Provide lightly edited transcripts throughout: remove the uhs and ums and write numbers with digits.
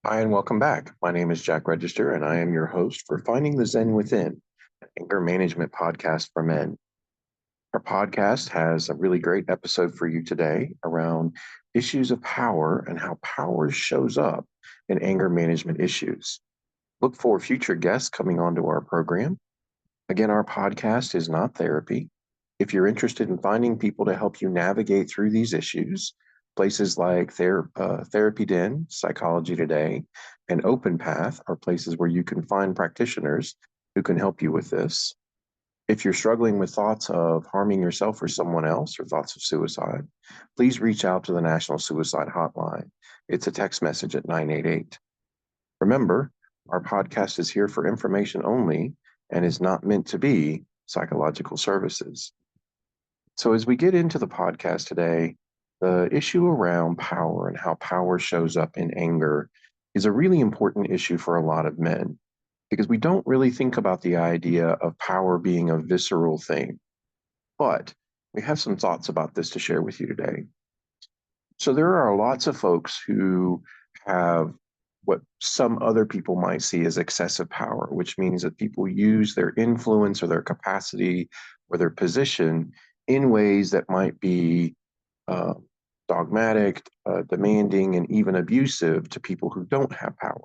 Hi, and welcome back. My name is Jack Register, and I am your host for Finding the Zen Within, an anger management podcast for men. Our podcast has a really great episode for you today around issues of power and how power shows up in anger management issues. Look for future guests coming onto our program. Again, our podcast is not therapy. If you're interested in finding people to help you navigate through these issues, places like Therapy Den, Psychology Today, and Open Path are places where you can find practitioners who can help you with this. If you're struggling with thoughts of harming yourself or someone else or thoughts of suicide, please reach out to the National Suicide Hotline. It's a text message at 988. Remember, our podcast is here for information only and is not meant to be psychological services. So, as we get into the podcast today, the issue around power and how power shows up in anger is a really important issue for a lot of men because we don't really think about the idea of power being a visceral thing. But we have some thoughts about this to share with you today. So, there are lots of folks who have what some other people might see as excessive power, which means that people use their influence or their capacity or their position in ways that might be uh, dogmatic, demanding, and even abusive to people who don't have power.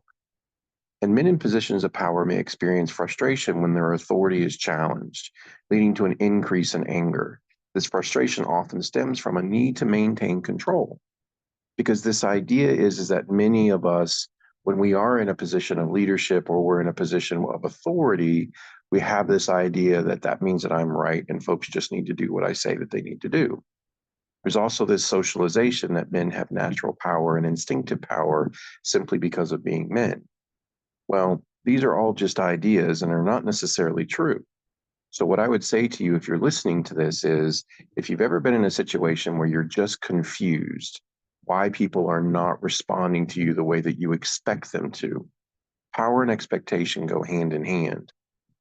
And men in positions of power may experience frustration when their authority is challenged, leading to an increase in anger. This frustration often stems from a need to maintain control because this idea is that many of us, when we are in a position of leadership or we're in a position of authority, we have this idea that that means that I'm right and folks just need to do what I say that they need to do. There's also this socialization that men have natural power and instinctive power simply because of being men. Well, these are all just ideas and are not necessarily true. So, what I would say to you if you're listening to this is if you've ever been in a situation where you're just confused why people are not responding to you the way that you expect them to, power and expectation go hand in hand.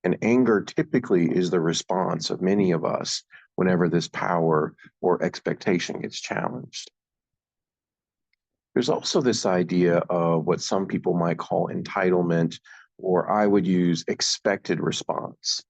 And anger typically is the response of many of us whenever this power or expectation gets challenged. There's also this idea of what some people might call entitlement, or I would use expected response.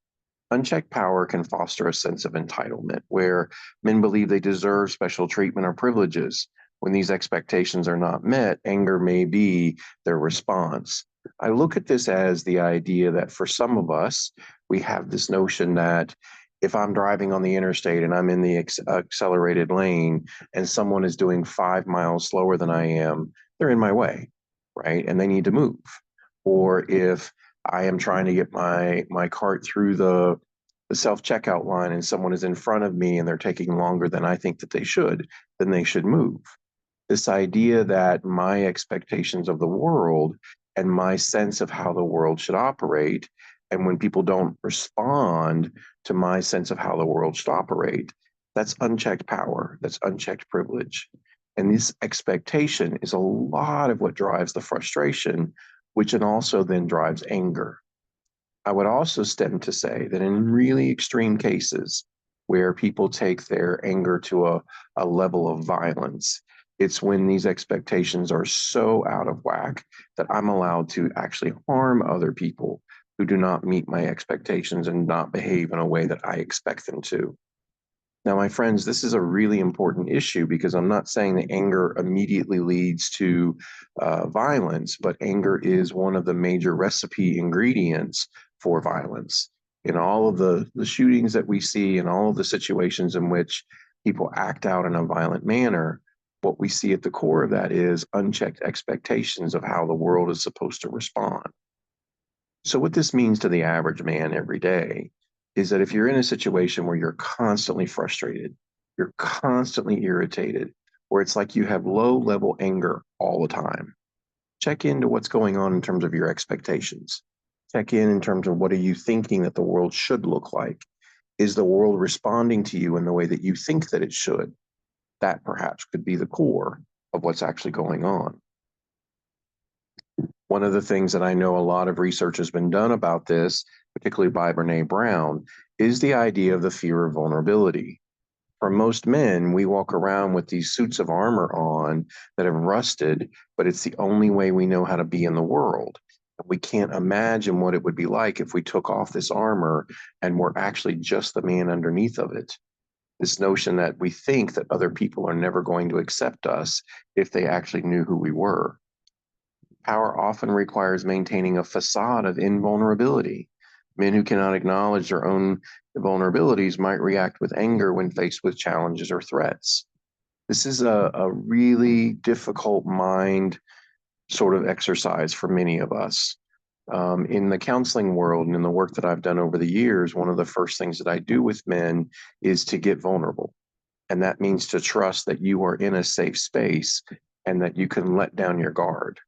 Unchecked power can foster a sense of entitlement where men believe they deserve special treatment or privileges. When these expectations are not met, anger may be their response. I look at this as the idea that for some of us, we have this notion that if I'm driving on the interstate and I'm in the accelerated lane and someone is doing 5 miles slower than I am, they're in my way, right? And they need to move. Or if I am trying to get my cart through the self-checkout line and someone is in front of me and they're taking longer than I think that they should, then they should move. This idea that my expectations of the world and my sense of how the world should operate, and when people don't respond to my sense of how the world should operate, that's unchecked power, that's unchecked privilege. And this expectation is a lot of what drives the frustration, which also then drives anger. I would also stem to say that in really extreme cases where people take their anger to a level of violence, it's when these expectations are so out of whack that I'm allowed to actually harm other people who do not meet my expectations and not behave in a way that I expect them to. Now, my friends, this is a really important issue because I'm not saying that anger immediately leads to violence, but anger is one of the major recipe ingredients for violence. In all of the shootings that we see and all of the situations in which people act out in a violent manner, what we see at the core of that is unchecked expectations of how the world is supposed to respond. So, what this means to the average man every day is that if you're in a situation where you're constantly frustrated, you're constantly irritated, or it's like you have low level anger all the time, check into what's going on in terms of your expectations. Check in terms of what are you thinking that the world should look like? Is the world responding to you in the way that you think that it should? That perhaps could be the core of what's actually going on. One of the things that I know a lot of research has been done about this, particularly by Brene Brown, is the idea of the fear of vulnerability. For most men, we walk around with these suits of armor on that have rusted, but it's the only way we know how to be in the world. We can't imagine what it would be like if we took off this armor and were actually just the man underneath of it. This notion that we think that other people are never going to accept us if they actually knew who we were. Power often requires maintaining a facade of invulnerability. Men who cannot acknowledge their own vulnerabilities might react with anger when faced with challenges or threats. This is a really difficult mind sort of exercise for many of us. In the counseling world and in the work that I've done over the years, one of the first things that I do with men is to get vulnerable. And that means to trust that you are in a safe space and that you can let down your guard.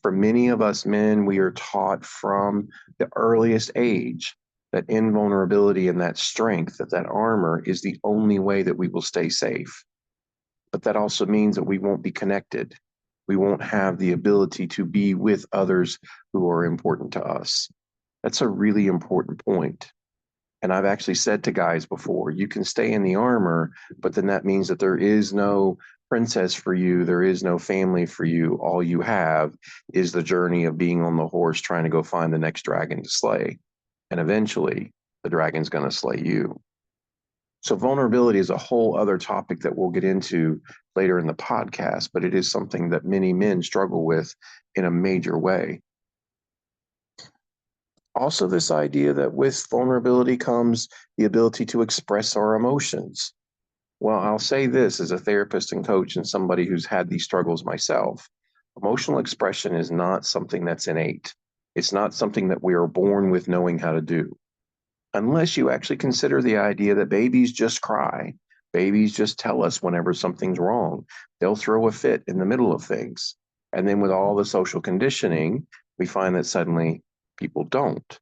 For many of us men, we are taught from the earliest age that invulnerability and that strength, that armor is the only way that we will stay safe. But that also means that we won't be connected. We won't have the ability to be with others who are important to us. That's a really important point. And I've actually said to guys before, you can stay in the armor, but then that means that there is no princess for you. There is no family for you. All you have is the journey of being on the horse trying to go find the next dragon to slay. And eventually the dragon's going to slay you. So vulnerability is a whole other topic that we'll get into later in the podcast, but it is something that many men struggle with in a major way. Also, this idea that with vulnerability comes the ability to express our emotions. Well, I'll say this as a therapist and coach and somebody who's had these struggles myself. Emotional expression is not something that's innate. It's not something that we are born with knowing how to do. Unless you actually consider the idea that babies just cry. Babies just tell us whenever something's wrong. They'll throw a fit in the middle of things. And then with all the social conditioning, we find that suddenly people don't.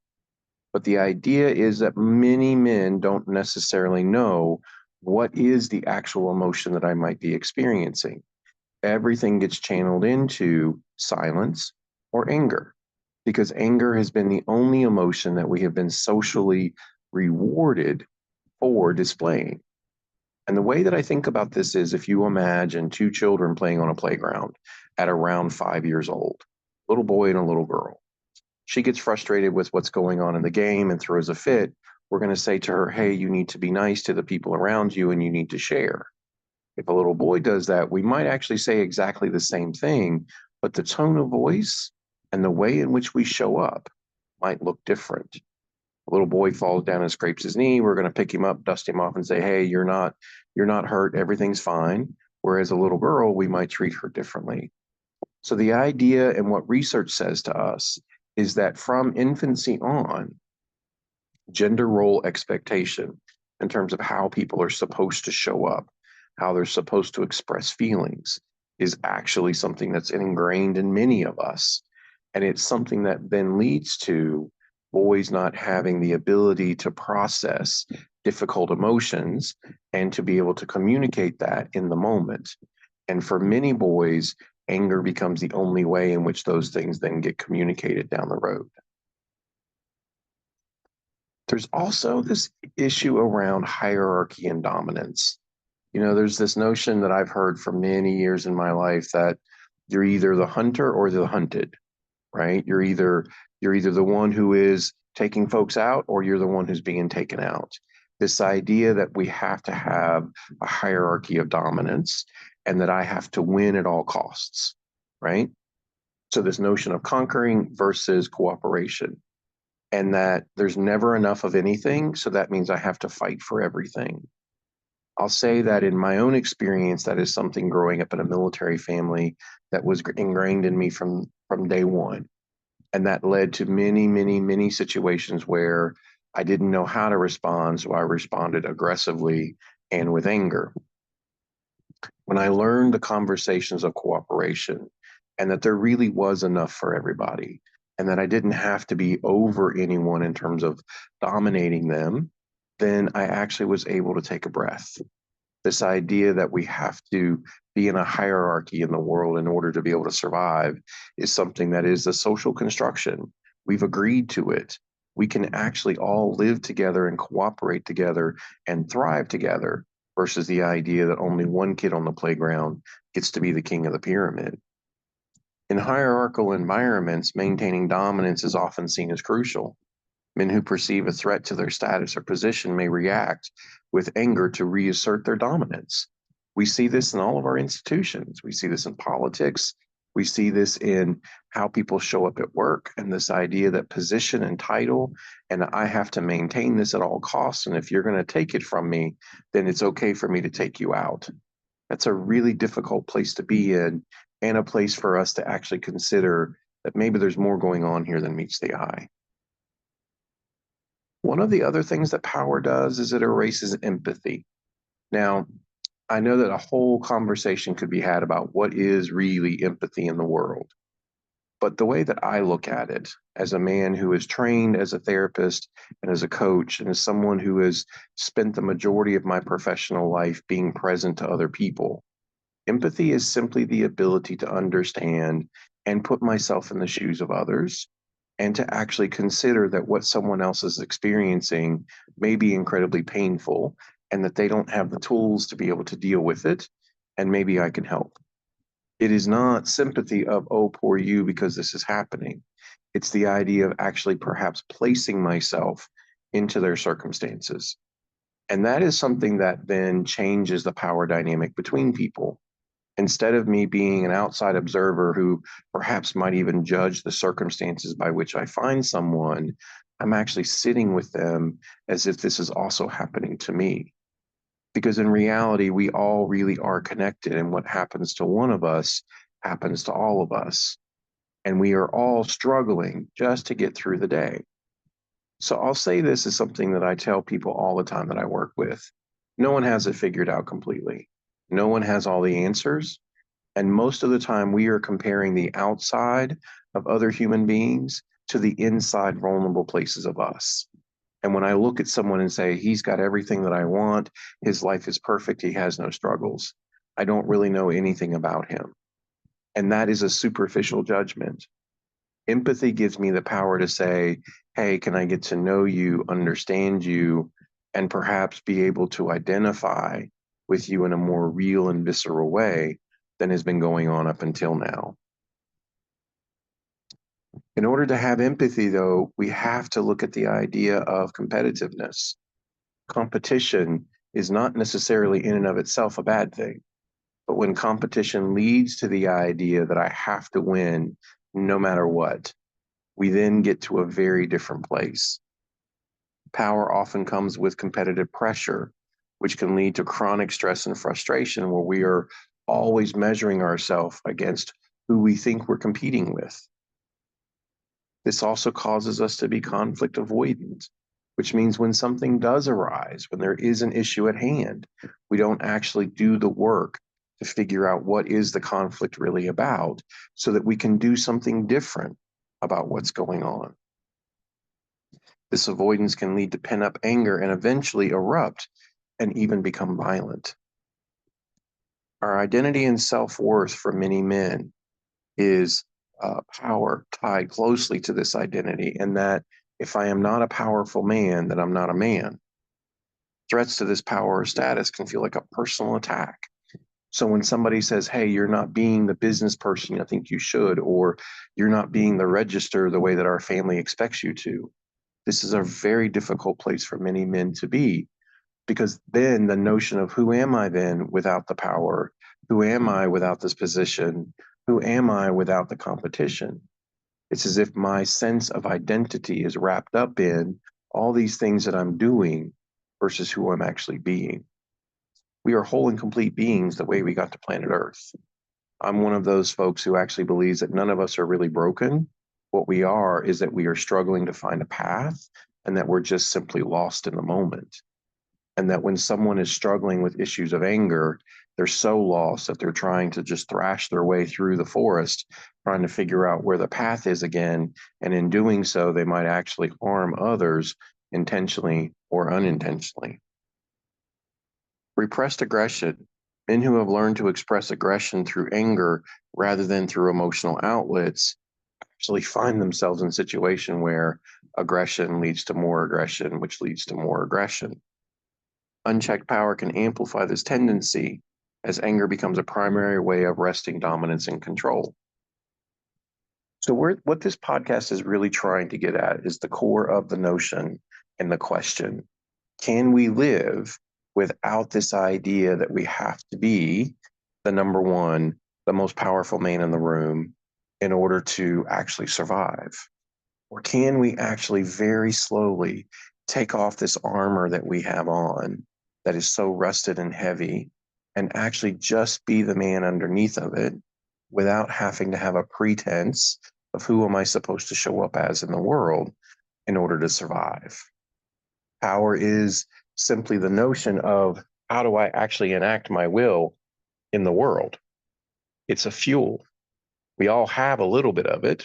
But the idea is that many men don't necessarily know what is the actual emotion that I might be experiencing. Everything gets channeled into silence or anger, because anger has been the only emotion that we have been socially rewarded for displaying. And the way that I think about this is if you imagine two children playing on a playground at around 5 years old, a little boy and a little girl. She gets frustrated with what's going on in the game and throws a fit. We're going to say to her, hey, you need to be nice to the people around you and you need to share. If a little boy does that, we might actually say exactly the same thing, but the tone of voice and the way in which we show up might look different. A little boy falls down and scrapes his knee. We're going to pick him up, dust him off, and say, hey, you're not hurt. Everything's fine. Whereas a little girl, we might treat her differently. So the idea and what research says to us is that from infancy on, gender role expectation in terms of how people are supposed to show up, how they're supposed to express feelings, is actually something that's ingrained in many of us. And it's something that then leads to boys not having the ability to process difficult emotions and to be able to communicate that in the moment. And for many boys, anger becomes the only way in which those things then get communicated down the road. There's also this issue around hierarchy and dominance. You know, there's this notion that I've heard for many years in my life that you're either the hunter or the hunted, right? You're either the one who is taking folks out or you're the one who's being taken out. This idea that we have to have a hierarchy of dominance and that I have to win at all costs, right? So this notion of conquering versus cooperation, and that there's never enough of anything. So that means I have to fight for everything. I'll say that in my own experience, that is something growing up in a military family that was ingrained in me from day one. And that led to many, many, many situations where I didn't know how to respond. So I responded aggressively and with anger. When I learned the conversations of cooperation and that there really was enough for everybody and that I didn't have to be over anyone in terms of dominating them, then I actually was able to take a breath. This idea that we have to be in a hierarchy in the world in order to be able to survive is something that is a social construction. We've agreed to it. We can actually all live together and cooperate together and thrive together, versus the idea that only one kid on the playground gets to be the king of the pyramid. In hierarchical environments, maintaining dominance is often seen as crucial. Men who perceive a threat to their status or position may react with anger to reassert their dominance. We see this in all of our institutions. We see this in politics. We see this in how people show up at work, and this idea that position and title, and I have to maintain this at all costs. And if you're going to take it from me, then it's okay for me to take you out. That's a really difficult place to be in, and a place for us to actually consider that maybe there's more going on here than meets the eye. One of the other things that power does is it erases empathy. Now, I know that a whole conversation could be had about what is really empathy in the world. But the way that I look at it, as a man who is trained as a therapist and as a coach, and as someone who has spent the majority of my professional life being present to other people, empathy is simply the ability to understand and put myself in the shoes of others, and to actually consider that what someone else is experiencing may be incredibly painful, and that they don't have the tools to be able to deal with it, and maybe I can help. It is not sympathy of, oh, poor you, because this is happening. It's the idea of actually perhaps placing myself into their circumstances. And that is something that then changes the power dynamic between people. Instead of me being an outside observer who perhaps might even judge the circumstances by which I find someone, I'm actually sitting with them as if this is also happening to me. Because in reality, we all really are connected, and what happens to one of us happens to all of us. And we are all struggling just to get through the day. So I'll say this is something that I tell people all the time that I work with. No one has it figured out completely. No one has all the answers. And most of the time, we are comparing the outside of other human beings to the inside vulnerable places of us. And when I look at someone and say, he's got everything that I want, his life is perfect, he has no struggles, I don't really know anything about him. And that is a superficial judgment. Empathy gives me the power to say, hey, can I get to know you, understand you, and perhaps be able to identify with you in a more real and visceral way than has been going on up until now. In order to have empathy, though, we have to look at the idea of competitiveness. Competition is not necessarily in and of itself a bad thing, but when competition leads to the idea that I have to win no matter what, we then get to a very different place. Power often comes with competitive pressure, which can lead to chronic stress and frustration, where we are always measuring ourselves against who we think we're competing with. This also causes us to be conflict avoidant, which means when something does arise, when there is an issue at hand, we don't actually do the work to figure out what is the conflict really about so that we can do something different about what's going on. This avoidance can lead to pent-up anger and eventually erupt and even become violent. Our identity and self-worth for many men is power tied closely to this identity, and that if I am not a powerful man, then I'm not a man. Threats to this power or status can feel like a personal attack. So when somebody says, hey, you're not being the business person I think you should, or you're not being the register the way that our family expects you to, this is a very difficult place for many men to be, because then the notion of who am I then without the power? Who am I without this position? Who am I without the competition? It's as if my sense of identity is wrapped up in all these things that I'm doing versus who I'm actually being. We are whole and complete beings the way we got to planet Earth. I'm one of those folks who actually believes that none of us are really broken. What we are is that we are struggling to find a path, and that we're just simply lost in the moment. And that when someone is struggling with issues of anger, they're so lost that they're trying to just thrash their way through the forest, trying to figure out where the path is again. And in doing so, they might actually harm others intentionally or unintentionally. Repressed aggression. Men who have learned to express aggression through anger rather than through emotional outlets actually find themselves in a situation where aggression leads to more aggression, which leads to more aggression. Unchecked power can amplify this tendency as anger becomes a primary way of wresting dominance and control. So, what this podcast is really trying to get at is the core of the notion and the question: can we live without this idea that we have to be the number one, the most powerful man in the room in order to actually survive? Or can we actually very slowly take off this armor that we have on that is so rusted and heavy and actually just be the man underneath of it without having to have a pretense of who am I supposed to show up as in the world in order to survive? Power is simply the notion of how do I actually enact my will in the world? It's a fuel. We all have a little bit of it.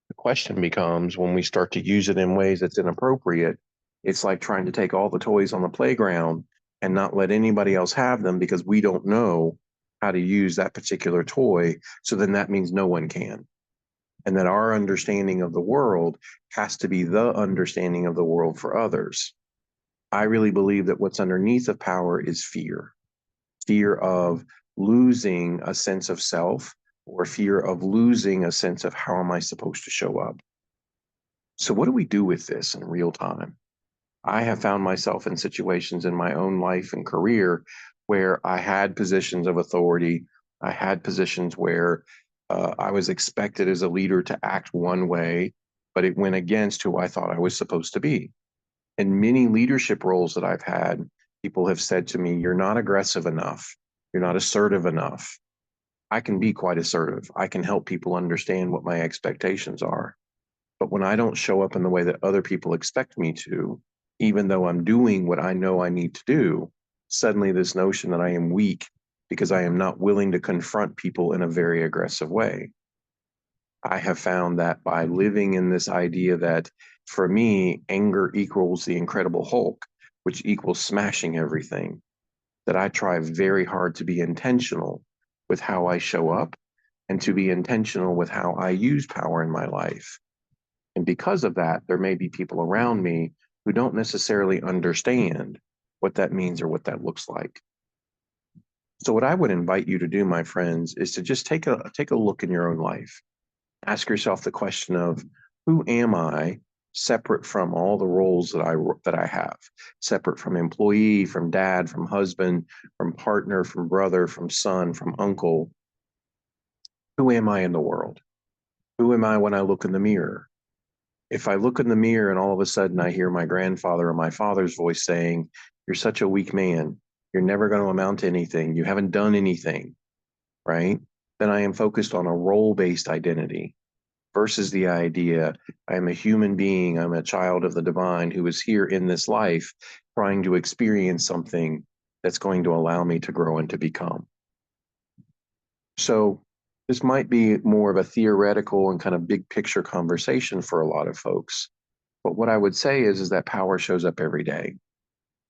The question becomes when we start to use it in ways that's inappropriate, it's like trying to take all the toys on the playground and not let anybody else have them because we don't know how to use that particular toy. So then that means no one can. And that our understanding of the world has to be the understanding of the world for others. I really believe that what's underneath of power is fear. Fear of losing a sense of self or fear of losing a sense of how am I supposed to show up. So what do we do with this in real time? I have found myself in situations in my own life and career where I had positions of authority. I had positions where I was expected as a leader to act one way, but it went against who I thought I was supposed to be. In many leadership roles that I've had, people have said to me, you're not aggressive enough. You're not assertive enough. I can be quite assertive. I can help people understand what my expectations are. But when I don't show up in the way that other people expect me to, even though I'm doing what I know I need to do, suddenly this notion that I am weak because I am not willing to confront people in a very aggressive way. I have found that by living in this idea that for me, anger equals the Incredible Hulk, which equals smashing everything, that I try very hard to be intentional with how I show up and to be intentional with how I use power in my life. And because of that, there may be people around me who don't necessarily understand what that means or what that looks like. So what I would invite you to do, my friends, is to just take a look in your own life. Ask yourself the question of who am I separate from all the roles that I have, separate from employee, from dad, from husband, from partner, from brother, from son, from uncle. Who am I in the world? Who am I when I look in the mirror? If I look in the mirror and all of a sudden I hear my grandfather or my father's voice saying, you're such a weak man, you're never going to amount to anything, you haven't done anything, right? Then I am focused on a role-based identity versus the idea I am a human being, I'm a child of the divine who is here in this life trying to experience something that's going to allow me to grow and to become. So this might be more of a theoretical and kind of big picture conversation for a lot of folks. But what I would say is that power shows up every day.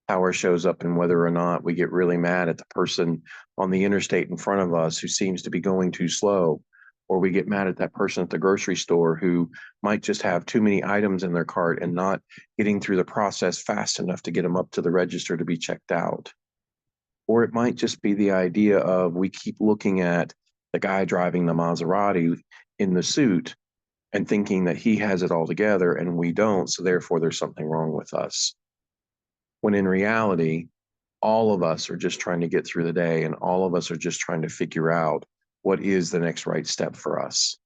Power shows up in whether or not we get really mad at the person on the interstate in front of us who seems to be going too slow, or we get mad at that person at the grocery store who might just have too many items in their cart and not getting through the process fast enough to get them up to the register to be checked out. Or it might just be the idea of we keep looking at the guy driving the Maserati in the suit and thinking that he has it all together and we don't, so therefore there's something wrong with us. When in reality, all of us are just trying to get through the day and all of us are just trying to figure out what is the next right step for us.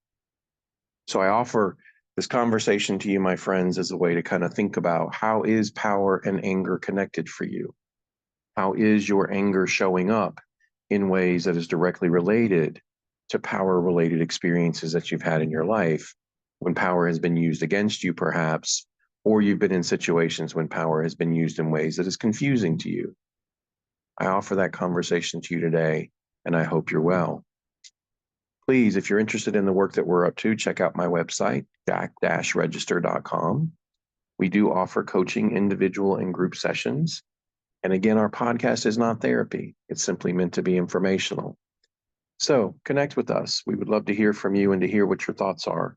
So I offer this conversation to you, my friends, as a way to kind of think about how is power and anger connected for you? How is your anger showing up in ways that is directly related to power-related experiences that you've had in your life when power has been used against you, perhaps, or you've been in situations when power has been used in ways that is confusing to you? I offer that conversation to you today, and I hope you're well. Please, if you're interested in the work that we're up to, check out my website, jack-register.com. We do offer coaching, individual and group sessions. And again, our podcast is not therapy. It's simply meant to be informational. So connect with us. We would love to hear from you and to hear what your thoughts are.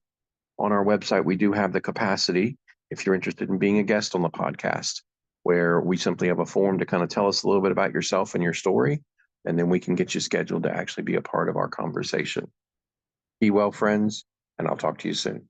On our website, we do have the capacity, if you're interested in being a guest on the podcast, where we simply have a form to kind of tell us a little bit about yourself and your story, and then we can get you scheduled to actually be a part of our conversation. Be well, friends, and I'll talk to you soon.